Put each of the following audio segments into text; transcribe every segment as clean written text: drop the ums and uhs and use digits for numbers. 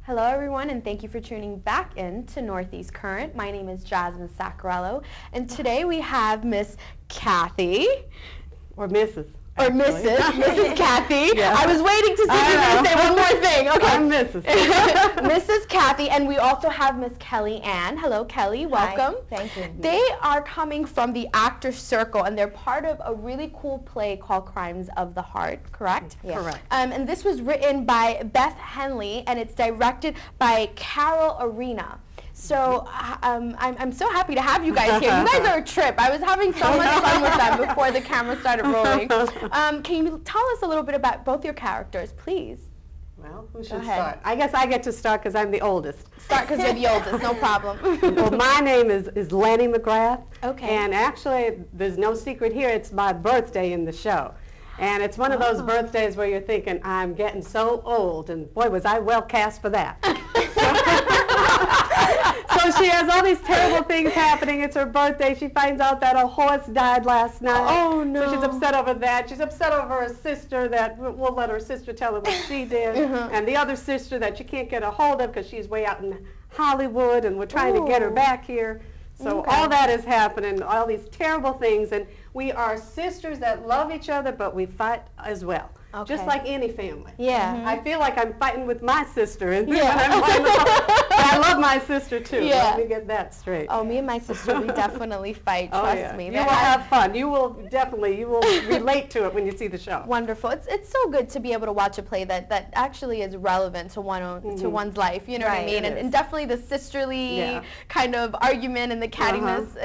Hello everyone, and thank you for tuning back in to Northeast Current. My name is Jasmin Sacarello, and today we have Miss Cathy. Or Mrs. Or Mrs. Cathy. Yes. I was waiting to see if you were going to say one more thing. Okay. I'm Mrs. Mrs. Cathy, and we also have Miss Kelly Ann. Hello, Kelly. Welcome. Hi. Thank you. They are coming from the Actors Circle, and they're part of a really cool play called Crimes of the Heart, correct? Yes. Correct. And this was written by Beth Henley, and it's directed by Carol Arena. So I'm so happy to have you guys here. You guys are a trip. I was having so much fun with them before the camera started rolling. Can you tell us a little bit about both your characters, please? Well, who should ahead. start? I guess I get to start because I'm the oldest. Start because you're the oldest, no problem. Well, my name is Lenny McGrath. Okay. And actually, there's no secret here. It's my birthday in the show. And it's one of those birthdays where you're thinking, I'm getting so old. And boy, was I well cast for that. So she has all these terrible things happening. It's her birthday. She finds out that a horse died last night. Oh, no. So she's upset over that. She's upset over her sister that we'll let her sister tell her what she did. And the other sister that she can't get a hold of because she's way out in Hollywood and we're trying to get her back here. So all that is happening, all these terrible things. And we are sisters that love each other, but we fight as well. Okay. Just like any family. Yeah. I feel like I'm fighting with my sister, and when I'm fighting with her, but I love my sister too. Yeah. Let me get that straight. Oh, me and my sister, we definitely fight, trust me. You will have fun. You will relate to it when you see the show. Wonderful. It's so good to be able to watch a play that actually is relevant to one's life. You know what I mean? And definitely the sisterly kind of argument and the cattiness.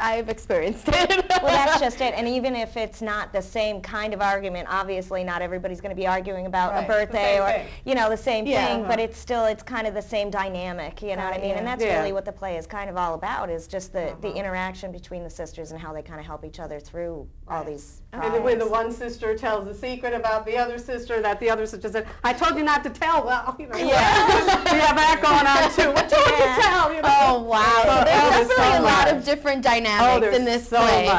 I've experienced it. Well, that's just it. And even if it's not the same kind of argument, obviously not everybody's going to be arguing about a birthday or the same thing. But it's kind of the same dynamic. You know what I mean? And that's really what the play is kind of all about. Is just the interaction between the sisters and how they kind of help each other through all these problems. And when the one sister tells a secret about the other sister, that the other sister said, "I told you not to tell." Well, we have that going on too. What told you to tell? Oh wow! So there's definitely a lot of different dynamics in this play.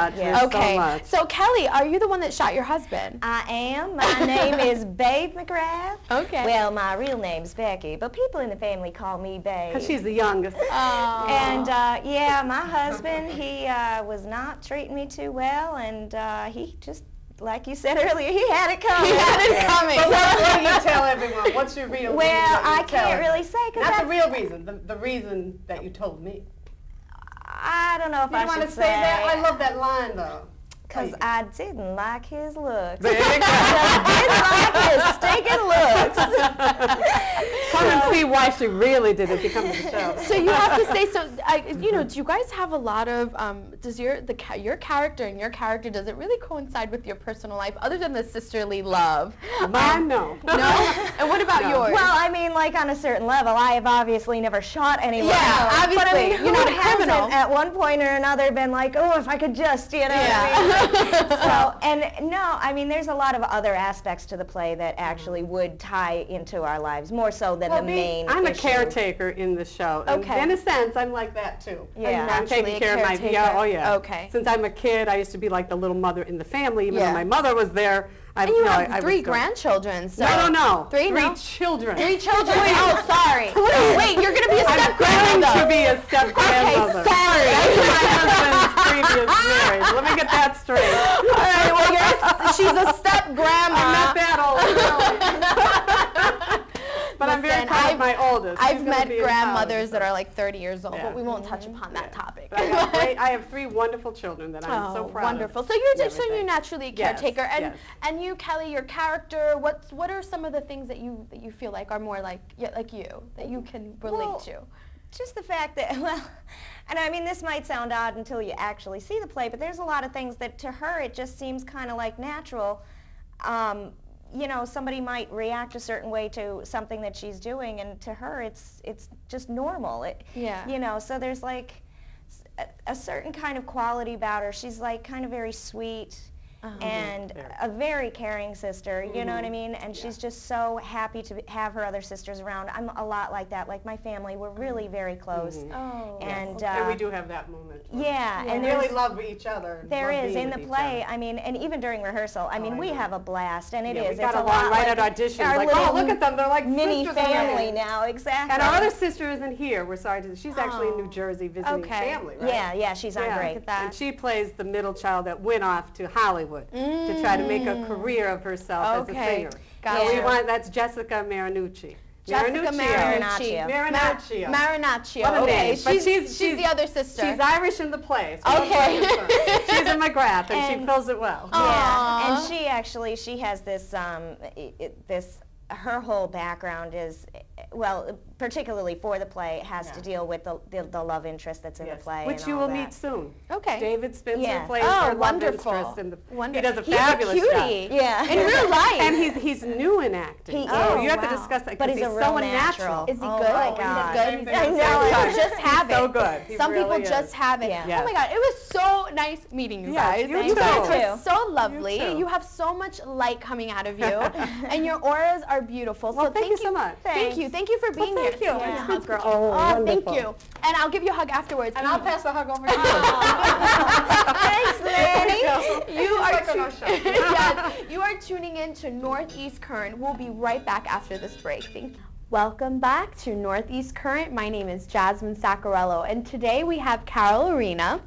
Okay. So Kelly, are you the one that shot your husband? I am. My name is Babe McGrath. Okay. Well, my real name's Becky, but people in the family call me Babe. Because she's the youngest. And my husband, he was not treating me too well, and he just, like you said earlier, he had it coming. He had it coming. But what do you tell everyone? What's your real reason? Well, I can't really say. Not the real reason, the reason that you told me. I don't know if I should want to say that? I love that line, though. Because I didn't like his looks. There you go. I didn't like his stinking looks. Come and see why she really did if you come to the show. So you have to say, do you guys have a lot of, does your character and your character, does it really coincide with your personal life, other than the sisterly love? Mine, no. No? And what about yours? Well, I mean, like on a certain level, I have obviously never shot anyone. Yeah, obviously. But I mean, you're not a criminal. hasn't at one point or another been like, oh, if I could just, what I mean? So, and no, I mean, there's a lot of other aspects to the play that actually would tie into our lives, more so than the main I'm a issue. caretaker in the show. Okay. And in a sense, I'm like that too. Yeah. I'm taking care of my, Okay. Since I'm a kid, I used to be like the little mother in the family, even though my mother was there. And you have 3 grandchildren, so... No. 3 children. 3 children? Oh, sorry. Wait, you're going to be a I'm step-grandmother. going to be a step-grandmother. Okay, sorry. That's my husband's previous marriage. Let me get that straight. All right, well, she's a step-grandma. I'm not that old, really. But I'm very proud of my oldest. I've met grandmothers that are like 30 years old, but we won't touch upon that topic. But I have 3 wonderful children that I'm so proud wonderful. of. So you're naturally a caretaker, and you, Kelly, your character. What are some of the things that you feel like are more like you that you can relate to? Just the fact that, and I mean, this might sound odd until you actually see the play, but there's a lot of things that to her it just seems kind of like natural. Somebody might react a certain way to something that she's doing, and to her it's just normal. So there's like a certain kind of quality about her. She's like kind of very sweet, and a very caring sister, you know what I mean? And she's just so happy to have her other sisters around. I'm a lot like that. Like my family, we're really very close. And we do have that moment. Yeah, and really love each other. There is in the play. I mean, and even during rehearsal, I mean, we have a blast, and it is. We got along right at auditions. Like, oh, look at them, they're like mini sisters family now, exactly. And our other sister isn't here. We're sorry to. She's actually in New Jersey visiting family, right? Yeah, she's on break. And she plays the middle child that went off to Hollywood to try to make a career of herself as a singer. So we want, that's Jessica Marinucci. Marinaccio. What a name. But she's the other sister. She's Irish in the play. So okay. She's a McGrath, and she fills it well. Yeah, and she actually, she has this, her whole background is, well, particularly for the play, has to deal with the love interest that's in the play. Which you will meet soon. Okay. David Spitzer plays her love interest in the. He does a fabulous job. Yeah. In real life. And he's new in acting. So you have to discuss that. But he's so natural. Is he good? Oh my God. Is it good? I know. People just have it. So good. Some people just have it. Oh my God. It was so nice meeting you guys. You guys are so lovely. You have so much light coming out of you. And your auras are beautiful. Well, thank you so much. Thank you. Thank you for being here. Thank you. Yeah. Girl. Oh, thank you. And I'll give you a hug afterwards. And I'll pass the hug over to you. Thanks, Lanny. You are tuning in to Northeast Current. We'll be right back after this break. Thank you. Welcome back to Northeast Current. My name is Jasmin Sacarello, and today we have Carol Arena.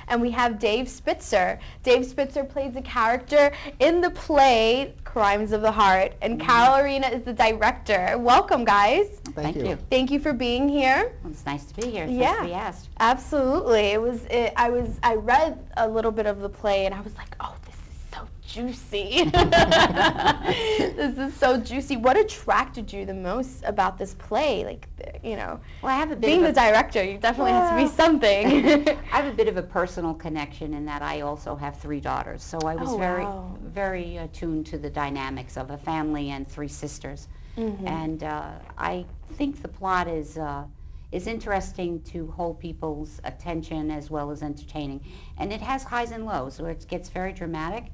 And we have Dave Spitzer. Dave Spitzer plays a character in the play Crimes of the Heart, and Carol Arena is the director. Welcome, guys. Thank you. Thank you for being here. Well, it's nice to be here. It's nice to be asked. Absolutely. I read a little bit of the play, and I was like, oh, this is so juicy. This is so juicy. What attracted you the most about this play? Like, you know, well, I have a bit being the director, you definitely have to be something. I have a bit of a personal connection in that I also have 3 daughters. So I was very attuned to the dynamics of a family and 3 sisters. And I think the plot is interesting to hold people's attention as well as entertaining. And it has highs and lows, where it gets very dramatic.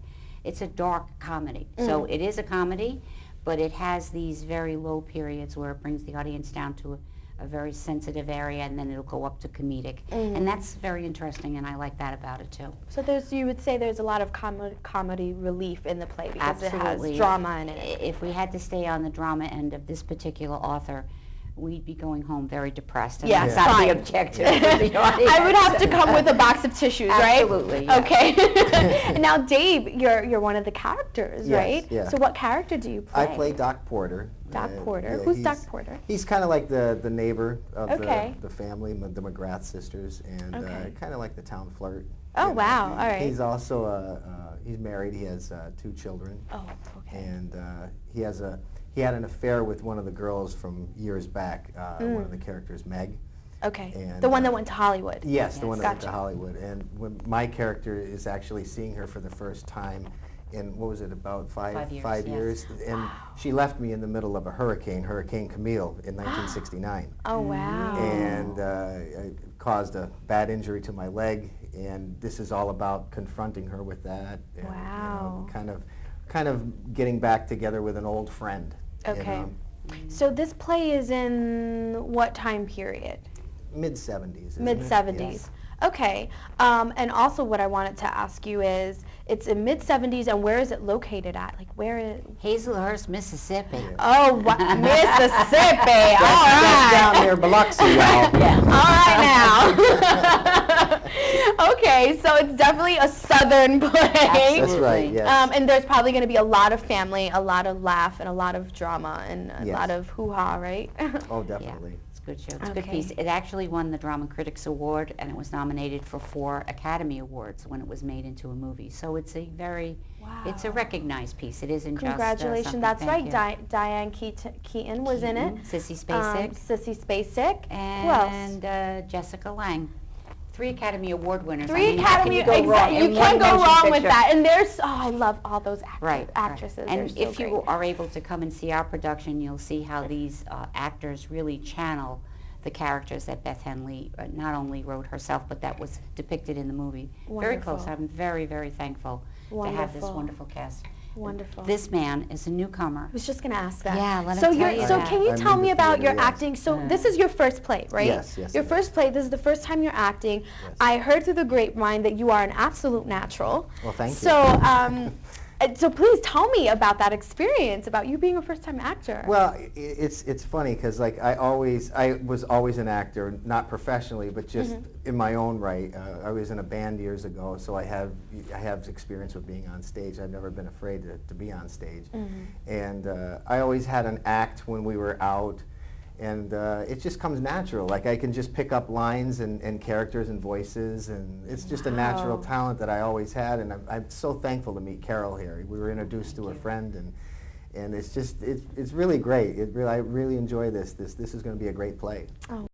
It's a dark comedy. So it is a comedy, but it has these very low periods where it brings the audience down to a very sensitive area, and then it'll go up to comedic. And that's very interesting, and I like that about it too. So you would say there's a lot of comedy relief in the play because Absolutely. It has drama in it. If we had to stay on the drama end of this particular author, we'd be going home very depressed. And that's not the objective of the audience. I would have to come with a box of tissues, right? Absolutely. Yeah. Okay. Now, Dave, you're one of the characters, right? Yeah. So what character do you play? I play Doc Porter. Doc Porter. Who's Doc Porter? He's kind of like the neighbor of the family, the McGrath sisters, and kind of like the town flirt. Oh, wow. All right. He's also he's married. He has 2 children. Oh, okay. And he had an affair with one of the girls from years back. One of the characters, Meg. Okay. And, the one that went to Hollywood. Yes, the one that went to Hollywood. And when my character is actually seeing her for the first time in, what was it, about 5 years? 5 years. And she left me in the middle of a hurricane, Hurricane Camille, in 1969. Oh, wow. And it caused a bad injury to my leg, and this is all about confronting her with that. And, wow. You know, kind of getting back together with an old friend. Okay. You know? So this play is in what time period? Mid-70s. Mid-70s. Yes. Okay. And also what I wanted to ask you is, it's in mid-70s, and where is it located at? Like, where is... Hazelhurst, Mississippi. Yeah. Oh, Mississippi. All right. Down near Biloxi, y'all. All right now. Okay, so it's definitely a southern play. That's right, yes. And there's probably going to be a lot of family, a lot of laugh, and a lot of drama, and a lot of hoo-ha, right? Oh, definitely. Yeah. Good show. It's a good piece. It actually won the Drama Critics Award, and it was nominated for 4 Academy Awards when it was made into a movie. So it's a very, it's a recognized piece. It isn't Congratulations. just That's right. Diane Keaton was in it. Sissy Spacek. Sissy Spacek. And Jessica Lange. 3 Academy Award winners. 3 Academy Awards. You can't go wrong with that. And there's, I love all those actresses. And They're so if great. you are able to come and see our production, you'll see how these actors really channel the characters that Beth Henley not only wrote herself, but that was depicted in the movie. Wonderful. Very close. I'm very, very thankful to have this Wonderful. wonderful cast. Wonderful. This man is a newcomer. I was just going to ask that. Yeah, let so him tell you so that. can you I'm tell in me the about theater, your yes. acting? So this is your first play, right? Yes, yes, Your it first is. play. This is the first time you're acting. Yes. I heard through the grapevine that you are an absolute natural. Well, thank you. So, so please tell me about that experience, about you being a first-time actor. Well, it's funny because like I was always an actor, not professionally, but just in my own right. I was in a band years ago, so I have experience with being on stage. I've never been afraid to be on stage, and I always had an act when we were out. And it just comes natural. Like I can just pick up lines and characters and voices, and it's just a natural talent that I always had. And I'm so thankful to meet Carol here. We were introduced to a friend, and it's just it's really great. I really enjoy this. This is going to be a great play. Oh,